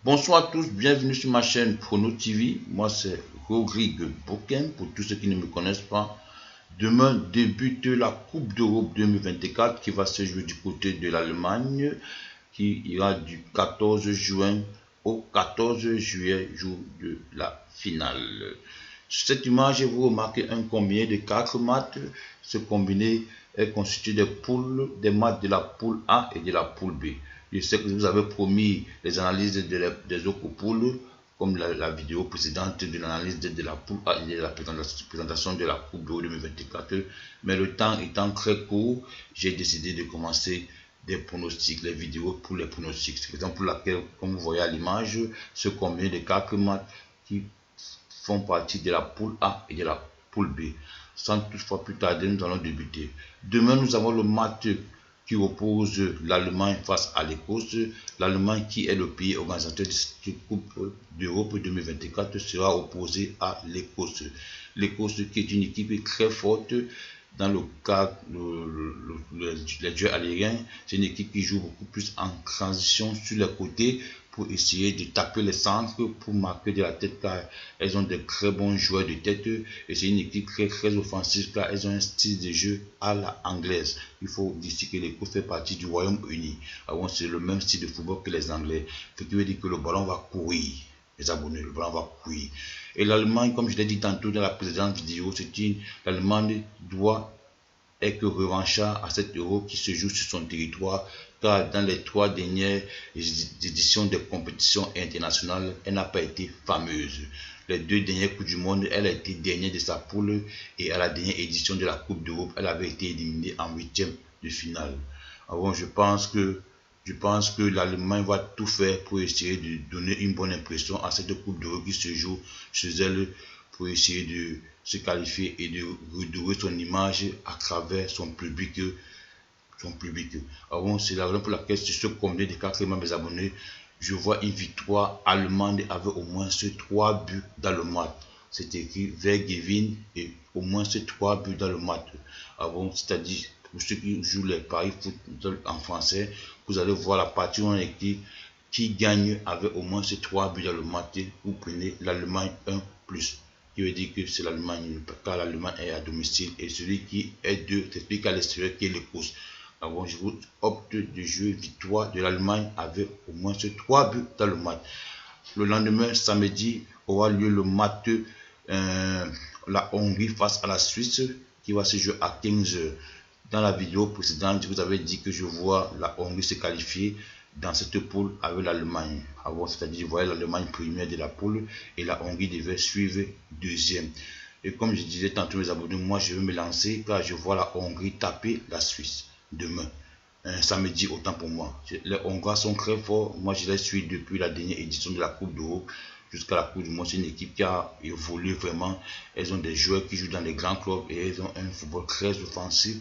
Bonsoir à tous, bienvenue sur ma chaîne Prono TV. Moi c'est Rodrigue Boken, pour tous ceux qui ne me connaissent pas. Demain débute la Coupe d'Europe 2024 qui va se jouer du côté de l'Allemagne, qui ira du 14 juin au 14 juillet, jour de la finale. Sur cette image, vous remarquez un combiné de 4 maths. Ce combiné est constitué des maths de la poule A et de la poule B. Je sais que vous avez promis les analyses des autres poules, comme la vidéo précédente de l'analyse de la poule A et de la présentation de la Coupe d'Europe 2024. Mais le temps étant très court, j'ai décidé de commencer des pronostics, les vidéos pour les pronostics. C'est raison pour laquelle, comme vous voyez à l'image, ce combiné de 4 maths qui font partie de la poule A et de la poule B. Sans toutefois plus tarder, nous allons débuter. Demain, nous avons le match qui oppose l'Allemagne face à l'Écosse. L'Allemagne, qui est le pays organisateur de cette Coupe d'Europe 2024, sera opposé à l'Écosse. L'Écosse, qui est une équipe très forte dans le cadre les jeux aériens. C'est une équipe qui joue beaucoup plus en transition sur les côtés pour essayer de taper les centres, pour marquer de la tête, car elles ont de très bons joueurs de tête et c'est une équipe très offensive, car elles ont un style de jeu à la anglaise. Il faut dire que l'Écosse fait partie du Royaume-Uni. C'est le même style de football que les Anglais, ce qui veut dire que le ballon va courir. Les abonnés, le ballon va courir. Et l'Allemagne, comme je l'ai dit tantôt dans la précédente vidéo, l'Allemagne doit être revanchard à cet euro qui se joue sur son territoire, car dans les 3 dernières éditions des compétitions internationales, elle n'a pas été fameuse. Les 2 dernières Coupes du Monde, elle a été dernière de sa poule, et à la dernière édition de la Coupe d'Europe, elle avait été éliminée en 8e de finale. Alors, je pense que l'Allemagne va tout faire pour essayer de donner une bonne impression à cette Coupe d'Europe qui se joue chez elle, pour essayer de se qualifier et de redorer son image à travers son public. C'est la raison pour laquelle sur ce combiné de 4 membres abonnés, je vois une victoire allemande avec au moins 3 buts dans le match. C'est écrit Vergevin et au moins 3 buts dans le match. C'est-à-dire, pour ceux qui jouent les paris foot en français, vous allez voir la partie où on écrit qui gagne avec au moins 3 buts dans le match. Vous prenez l'Allemagne 1+. Qui veut dire que c'est l'Allemagne, car l'Allemagne est à domicile, et celui qui est celui qui est à l'extérieur, qui est l'Écosse. Je vous opte de jouer victoire de l'Allemagne avec au moins 3 buts dans le match. Le lendemain, samedi, aura lieu le match la Hongrie face à la Suisse, qui va se jouer à 15h. Dans la vidéo précédente, je vous avais dit que je vois la Hongrie se qualifier dans cette poule avec l'Allemagne. C'est-à-dire, je voyais l'Allemagne première de la poule et la Hongrie devait suivre deuxième. Et comme je disais tantôt mes abonnés, moi je vais me lancer, car je vois la Hongrie taper la Suisse demain. Samedi, autant pour moi. Les Hongrois sont très forts. Moi je les suis depuis la dernière édition de la Coupe d'Europe jusqu'à la Coupe du Monde. C'est une équipe qui a évolué vraiment. Elles ont des joueurs qui jouent dans les grands clubs et elles ont un football très offensif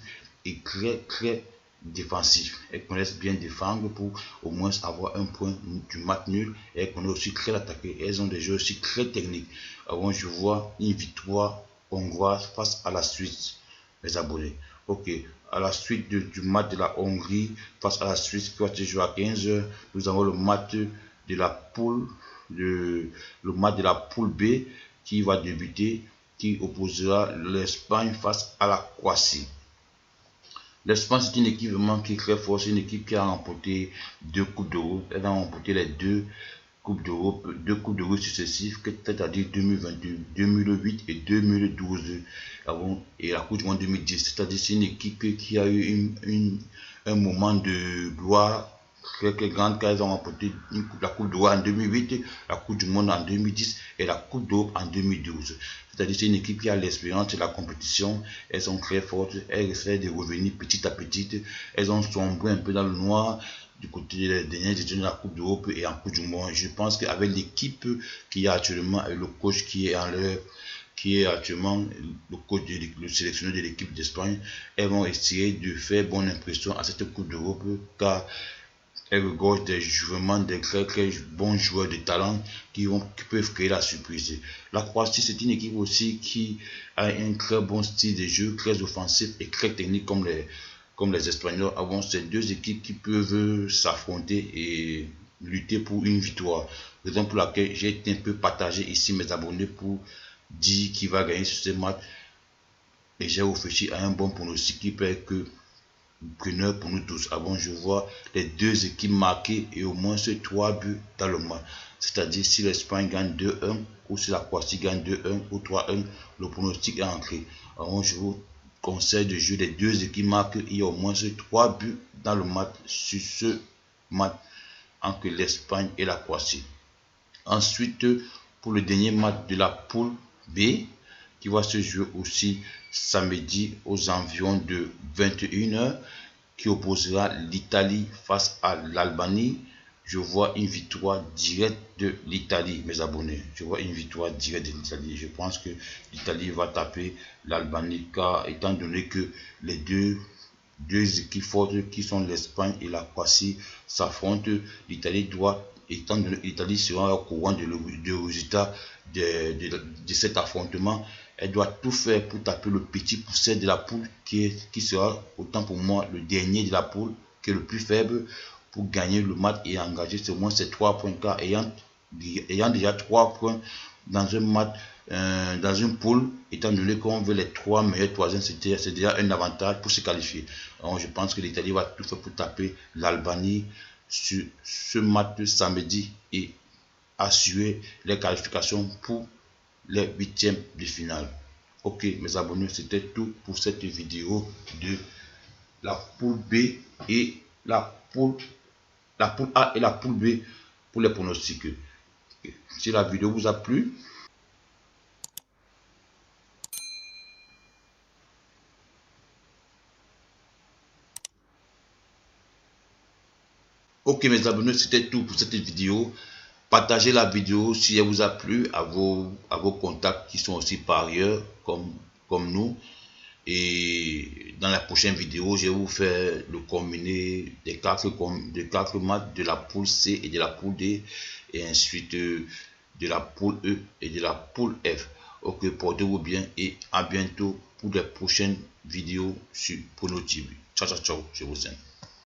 et très défensif. Elles connaissent bien défendre pour au moins avoir un point du match nul, et elles connaissent aussi très l'attaquer. Elles ont des jeux aussi très techniques. Je vois une victoire hongroise face à la Suisse, mes abonnés. À la suite du match de la Hongrie face à la Suisse qui va se jouer à 15h, nous avons le match de la poule B qui va débuter, qui opposera l'Espagne face à la Croatie. L'Espagne, c'est une équipe vraiment qui est très forte. C'est une équipe qui a remporté 2 Coupes d'Europe. Elle a remporté les 2 Coupes d'Europe successives, c'est-à-dire 2022, 2008 et 2012. Et la Coupe du Monde 2010. C'est-à-dire c'est une équipe qui a eu un moment de gloire très grande, car elles ont remporté la Coupe d'Europe en 2008, la Coupe du Monde en 2010 et la Coupe d'Europe en 2012. C'est-à-dire c'est une équipe qui a l'expérience de la compétition. Elles sont très fortes, elles essaient de revenir petit à petit. Elles ont sombré un peu dans le noir du côté des dernières éditions de la Coupe d'Europe et en Coupe du Monde. Je pense qu'avec l'équipe qui y a actuellement, et le coach qui est actuellement le coach, le sélectionneur de l'équipe d'Espagne, elles vont essayer de faire bonne impression à cette Coupe d'Europe, car elles regorgent vraiment des très bons joueurs de talent qui peuvent créer la surprise. La Croatie, c'est une équipe aussi qui a un très bon style de jeu, très offensif et très technique comme les Espagnols. C'est 2 équipes qui peuvent s'affronter et lutter pour une victoire. Raison pour laquelle j'ai été un peu partagé ici mes abonnés pour dire qui va gagner sur ce match. Et j'ai réfléchi à un bon pronostic qui peut être que preneur pour nous tous. Avant, je vois les deux équipes marquer et au moins 3 buts dans le match. C'est-à-dire si l'Espagne gagne 2-1 ou si la Croatie gagne 2-1 ou 3-1, le pronostic est ancré. Alors, je vous conseille de jouer les deux équipes marquent et au moins 3 buts dans le match sur ce match entre l'Espagne et la Croatie. Ensuite, pour le dernier match de la poule B, qui va se jouer aussi samedi aux environs de 21h, qui opposera l'Italie face à l'Albanie. Je vois une victoire directe de l'Italie, mes abonnés. Je vois une victoire directe de l'Italie. Je pense que l'Italie va taper l'Albanie, car étant donné que les deux équipes fortes qui sont l'Espagne et la Croatie s'affrontent, l'Italie doit, étant donné que l'Italie sera au courant du résultat de cet affrontement, elle doit tout faire pour taper le petit pousset de la poule qui sera autant pour moi le dernier de la poule, qui est le plus faible, pour gagner le match et engager au moins ces 3 points, car ayant déjà 3 points dans un match, dans une poule, étant donné qu'on veut les 3 meilleurs troisièmes, c'est déjà un avantage pour se qualifier. Alors je pense que l'Italie va tout faire pour taper l'Albanie sur ce match de samedi et assurer les qualifications pour les 8e de finale. Ok mes abonnés, c'était tout pour cette vidéo de la poule B et la poule A et la poule B pour les pronostics. Si la vidéo vous a plu, ok mes abonnés, c'était tout pour cette vidéo. Partagez la vidéo si elle vous a plu à vos contacts qui sont aussi parieurs comme nous. Et dans la prochaine vidéo, je vais vous faire le combiné des 4 matchs de la poule C et de la poule D, et ensuite de la poule E et de la poule F. Ok, portez-vous bien et à bientôt pour les prochaines vidéos sur Prono TV. Ciao, ciao, ciao, je vous aime.